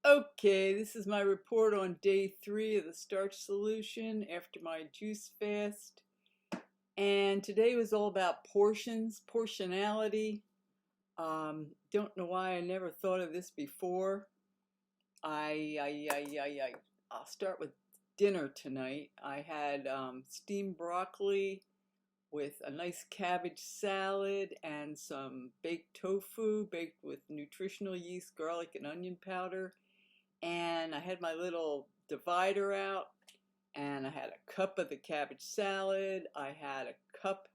Okay, this is my report on day 3 of the starch solution after my juice fast. And today was all about portions, portionality. Don't know why I never thought of this before. I'll start with dinner tonight. I had steamed broccoli with a nice cabbage salad and some baked tofu, baked with nutritional yeast, garlic, and onion powder. And I had my little divider out, and I had a cup of the cabbage salad. I had a cup,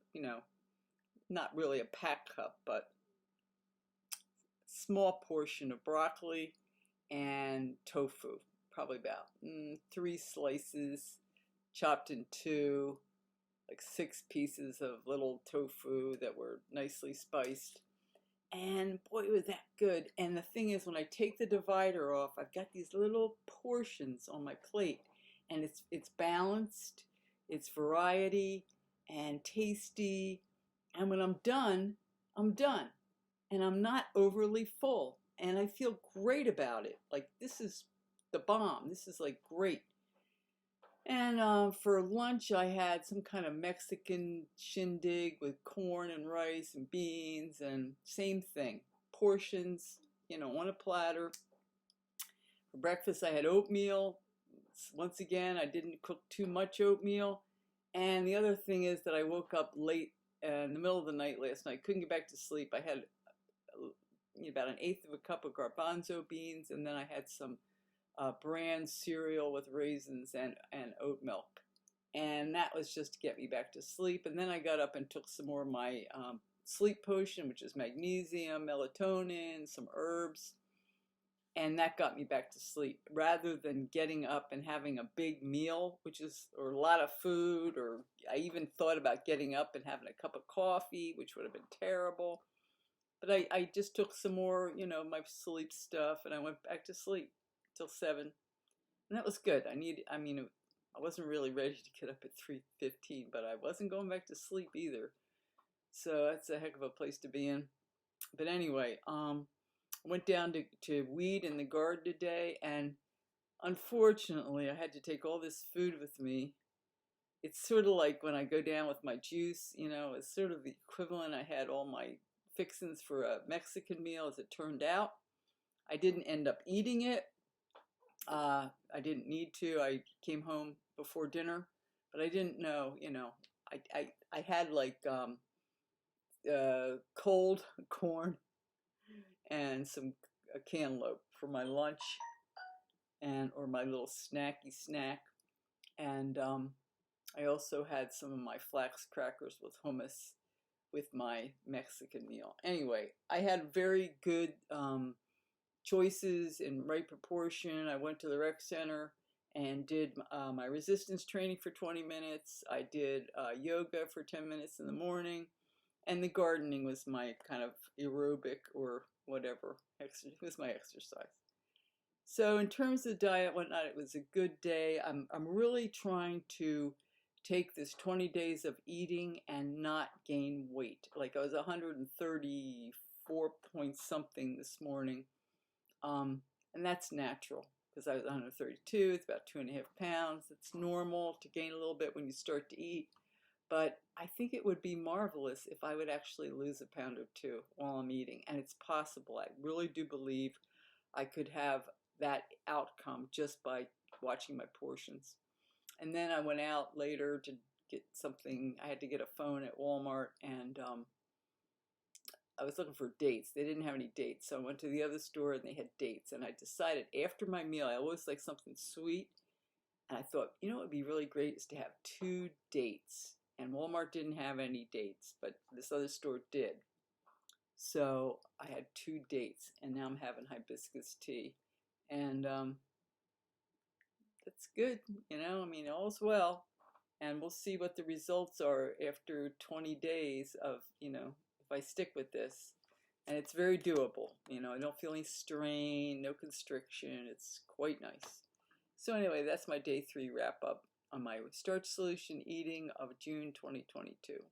not really a pack cup, but small portion of broccoli and tofu, probably about 3 slices chopped in two, like 6 pieces of little tofu that were nicely spiced. And boy, was that good. And the thing is, when I take the divider off, I've got these little portions on my plate, and it's balanced, it's variety and tasty. And when I'm done, I'm done. And I'm not overly full. And I feel great about it. Like, this is the bomb. This is like great. And for lunch, I had some kind of Mexican shindig with corn and rice and beans, and same thing. Portions, on a platter. For breakfast, I had oatmeal. Once again, I didn't cook too much oatmeal. And the other thing is that I woke up late in the middle of the night last night. Couldn't get back to sleep. I had about an eighth of a cup of garbanzo beans, and then I had some bran cereal with raisins and oat milk. And that was just to get me back to sleep. And then I got up and took some more of my sleep potion, which is magnesium, melatonin, some herbs. And that got me back to sleep rather than getting up and having a big meal, or a lot of food, or I even thought about getting up and having a cup of coffee, which would have been terrible. But I just took some more, my sleep stuff, and I went back to sleep till 7. And that was good. I wasn't really ready to get up at 3:15, but I wasn't going back to sleep either. So that's a heck of a place to be in. But anyway, I went down to weed in the garden today, and unfortunately, I had to take all this food with me. It's sort of like when I go down with my juice, it's sort of the equivalent. I had all my fixings for a Mexican meal, as it turned out. I didn't end up eating it. I didn't need to. I came home before dinner, but I didn't know, I had like cold corn and some a cantaloupe for my lunch, or my little snacky snack. And I also had some of my flax crackers with hummus with my Mexican meal. Anyway, I had very good choices in right proportion. I went to the rec center and did my resistance training for 20 minutes. I did yoga for 10 minutes in the morning. And the gardening was my kind of aerobic or whatever. It was my exercise. So in terms of diet and whatnot, it was a good day. I'm really trying to take this 20 days of eating and not gain weight. Like, I was 134 point something this morning. And that's natural because I was 132. It's about 2.5 pounds. It's normal to gain a little bit when you start to eat. But I think it would be marvelous if I would actually lose a pound or two while I'm eating. And it's possible. I really do believe I could have that outcome just by watching my portions. And then I went out later to get something. I had to get a phone at Walmart, and I was looking for dates. They didn't have any dates, so I went to the other store and they had dates. And I decided after my meal, I always like something sweet. And I thought, what would be really great is to have 2 dates. And Walmart didn't have any dates, but this other store did. So I had 2 dates, and now I'm having hibiscus tea. And that's good, all's well. And we'll see what the results are after 20 days of, if I stick with this. And it's very doable. I don't feel any strain, no constriction. It's quite nice. So anyway, that's my day 3 wrap up on my starch solution eating of June 2022.